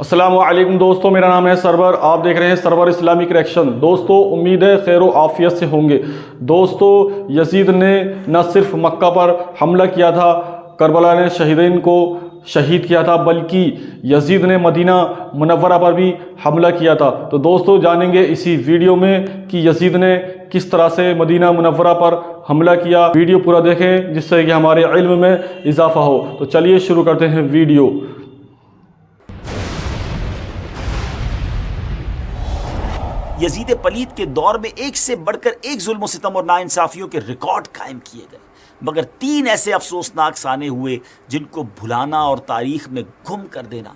السلام علیکم دوستو، میرا نام ہے سرور، آپ دیکھ رہے ہیں سرور اسلامک ریئیکشن۔ دوستو امید ہے خیر و عافیت سے ہوں گے۔ دوستو یزید نے نہ صرف مکہ پر حملہ کیا تھا، کربلا نے شہیدین کو شہید کیا تھا، بلکہ یزید نے مدینہ منورہ پر بھی حملہ کیا تھا۔ تو دوستو جانیں گے اسی ویڈیو میں کہ یزید نے کس طرح سے مدینہ منورہ پر حملہ کیا۔ ویڈیو پورا دیکھیں جس سے کہ ہمارے علم میں اضافہ ہو۔ تو چلیے شروع کرتے ہیں ویڈیو۔ یزید پلید کے دور میں ایک سے بڑھ کر ایک ظلم و ستم اور ناانصافیوں کے ریکارڈ قائم کیے گئے، مگر 3 ایسے افسوسناک سانے ہوئے جن کو بھلانا اور تاریخ میں گم کر دینا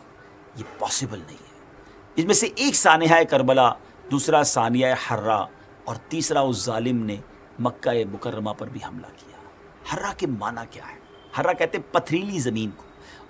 یہ پاسبل نہیں ہے۔ اس میں سے ایک سانحہ کربلا، دوسرا ثانیہ حرہ اور تیسرا اس ظالم نے مکہ مکرمہ پر بھی حملہ کیا۔ حرہ کے معنی کیا ہے؟ حرہ کہتے ہیں پتھریلی زمین کو،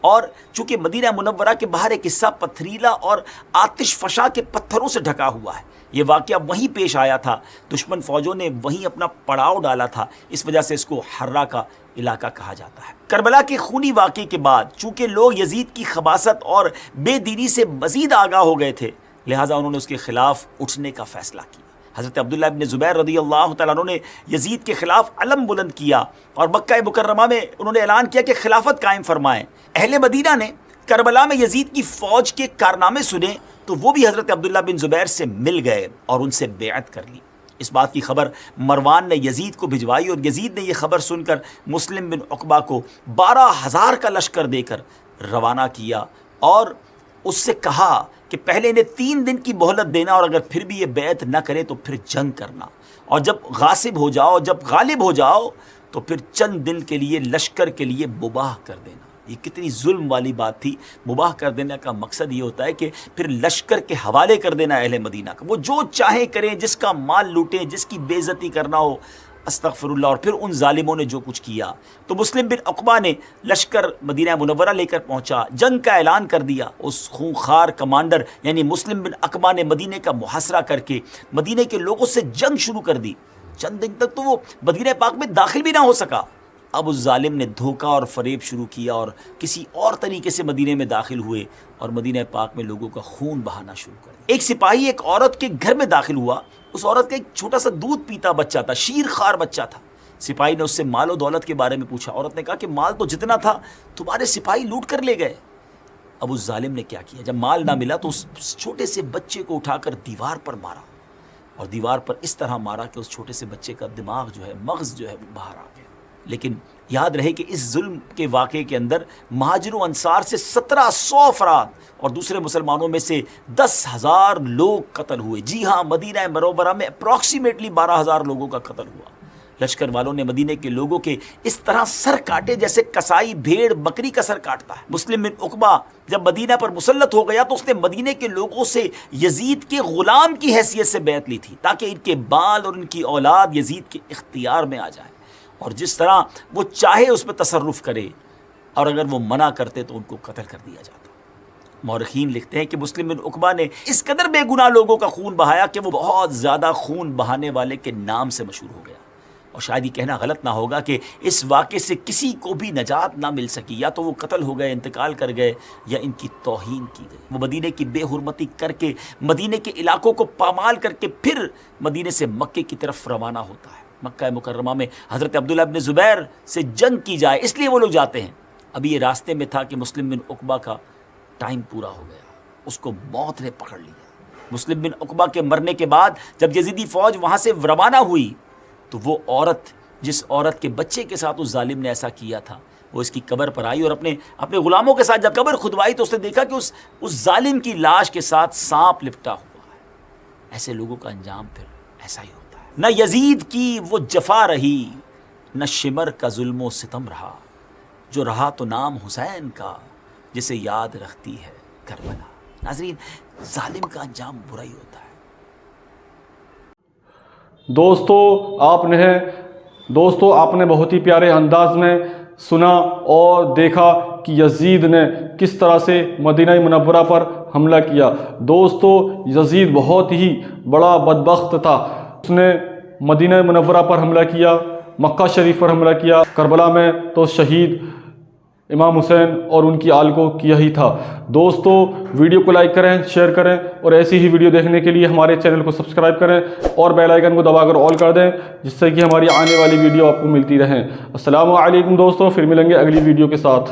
اور چونکہ مدینہ منورہ کے باہر ایک حصہ پتھریلا اور آتش فشاں کے پتھروں سے ڈھکا ہوا ہے، یہ واقعہ وہیں پیش آیا تھا، دشمن فوجوں نے وہیں اپنا پڑاؤ ڈالا تھا، اس وجہ سے اس کو حرہ کا علاقہ کہا جاتا ہے۔ کربلا کے خونی واقعے کے بعد چونکہ لوگ یزید کی خباثت اور بے دینی سے مزید آگاہ ہو گئے تھے، لہٰذا انہوں نے اس کے خلاف اٹھنے کا فیصلہ کیا۔ حضرت عبداللہ ابن زبیر رضی اللہ تعالیٰ عنہ نے یزید کے خلاف علم بلند کیا اور مکہ مکرمہ میں انہوں نے اعلان کیا کہ خلافت قائم فرمائیں۔ اہل مدینہ نے کربلا میں یزید کی فوج کے کارنامے سنے تو وہ بھی حضرت عبداللہ بن زبیر سے مل گئے اور ان سے بیعت کر لی۔ اس بات کی خبر مروان نے یزید کو بھجوائی اور یزید نے یہ خبر سن کر مسلم بن عقبہ کو 12,000 کا لشکر دے کر روانہ کیا اور اس سے کہا کہ پہلے انہیں 3 دن کی مہلت دینا اور اگر پھر بھی یہ بیعت نہ کرے تو پھر جنگ کرنا، اور جب غاصب ہو جاؤ، جب غالب ہو جاؤ تو پھر چند دن کے لیے لشکر کے لیے مباح کر دینا۔ یہ کتنی ظلم والی بات تھی۔ مباح کر دینے کا مقصد یہ ہوتا ہے کہ پھر لشکر کے حوالے کر دینا اہل مدینہ کا، وہ جو چاہیں کریں، جس کا مال لوٹیں، جس کی بے عزتی کرنا ہو، استغفر اللہ۔ اور پھر ان ظالموں نے جو کچھ کیا تو مسلم بن عقبہ نے لشکر مدینہ منورہ لے کر پہنچا، جنگ کا اعلان کر دیا۔ اس خونخوار کمانڈر یعنی مسلم بن عقبہ نے مدینہ کا محاصرہ کر کے مدینہ کے لوگوں سے جنگ شروع کر دی۔ چند دن تک تو وہ مدینہ پاک میں داخل بھی نہ ہو سکا۔ اب اس ظالم نے دھوکہ اور فریب شروع کیا اور کسی اور طریقے سے مدینہ میں داخل ہوئے اور مدینہ پاک میں لوگوں کا خون بہانا شروع کر دیا۔ ایک سپاہی ایک عورت کے گھر میں داخل ہوا، اس عورت کا ایک چھوٹا سا دودھ پیتا بچہ تھا، شیر خوار بچہ تھا۔ سپاہی نے اس سے مال و دولت کے بارے میں پوچھا۔ عورت نے کہا کہ مال تو جتنا تھا تمہارے سپاہی لوٹ کر لے گئے۔ اب اس ظالم نے کیا کیا، جب مال نہ ملا تو اس چھوٹے سے بچے کو اٹھا کر دیوار پر مارا، اور دیوار پر اس طرح مارا کہ اس چھوٹے سے بچے کا دماغ جو ہے، مغز جو ہے باہر آ گیا۔ لیکن یاد رہے کہ اس ظلم کے واقعے کے اندر مہاجر و انصار سے 1700 افراد اور دوسرے مسلمانوں میں سے 10,000 لوگ قتل ہوئے۔ جی ہاں، مدینہ منورہ میں اپروکسیمیٹلی 12,000 لوگوں کا قتل ہوا۔ لشکر والوں نے مدینہ کے لوگوں کے اس طرح سر کاٹے جیسے کسائی بھیڑ بکری کا سر کاٹتا ہے۔ مسلم بن عقبہ جب مدینہ پر مسلط ہو گیا تو اس نے مدینہ کے لوگوں سے یزید کے غلام کی حیثیت سے بیعت لی تھی تاکہ ان کے بال اور ان کی اولاد یزید کے اختیار میں آ جائے اور جس طرح وہ چاہے اس پہ تصرف کرے، اور اگر وہ منع کرتے تو ان کو قتل کر دیا جاتا۔ مورخین لکھتے ہیں کہ مسلم بن عقبہ نے اس قدر بے گناہ لوگوں کا خون بہایا کہ وہ بہت زیادہ خون بہانے والے کے نام سے مشہور ہو گیا، اور شاید یہ کہنا غلط نہ ہوگا کہ اس واقعے سے کسی کو بھی نجات نہ مل سکی، یا تو وہ قتل ہو گئے، انتقال کر گئے، یا ان کی توہین کی گئی۔ وہ مدینہ کی بے حرمتی کر کے مدینہ کے علاقوں کو پامال کر کے پھر مدینہ سے مکے کی طرف روانہ ہوتا ہے۔ مکہ مکرمہ میں حضرت عبداللہ ابن زبیر سے جنگ کی جائے، اس لیے وہ لوگ جاتے ہیں۔ ابھی یہ راستے میں تھا کہ مسلم بن عقبہ کا ٹائم پورا ہو گیا، اس کو موت نے پکڑ لیا۔ مسلم بن عقبہ کے مرنے کے بعد جب یزیدی فوج وہاں سے روانہ ہوئی تو وہ عورت، جس عورت کے بچے کے ساتھ اس ظالم نے ایسا کیا تھا، وہ اس کی قبر پر آئی اور اپنے غلاموں کے ساتھ جب قبر کھدوائی تو اس نے دیکھا کہ اس ظالم کی لاش کے ساتھ سانپ لپٹا ہوا ہے۔ ایسے لوگوں کا انجام پھر ایسا ہی ہوتا ہے۔ نہ یزید کی وہ جفا رہی، نہ شمر کا ظلم و ستم رہا، جو رہا تو نام حسین کا، جسے یاد رکھتی ہے کربلا۔ ناظرین، ظالم کا انجام برا ہی ہوتا ہے۔ دوستو آپ نے بہت ہی پیارے انداز میں سنا اور دیکھا کہ یزید نے کس طرح سے مدینہ منورہ پر حملہ کیا۔ دوستو یزید بہت ہی بڑا بدبخت تھا، اس نے مدینہ منورہ پر حملہ کیا، مکہ شریف پر حملہ کیا، کربلا میں تو شہید امام حسین اور ان کی آل کو کیا ہی تھا۔ دوستو ویڈیو کو لائک کریں، شیئر کریں اور ایسی ہی ویڈیو دیکھنے کے لیے ہمارے چینل کو سبسکرائب کریں اور بیل آئیکن کو دبا کر آل کر دیں، جس سے کہ ہماری آنے والی ویڈیو آپ کو ملتی رہیں۔ السلام علیکم دوستو، پھر ملیں گے اگلی ویڈیو کے ساتھ۔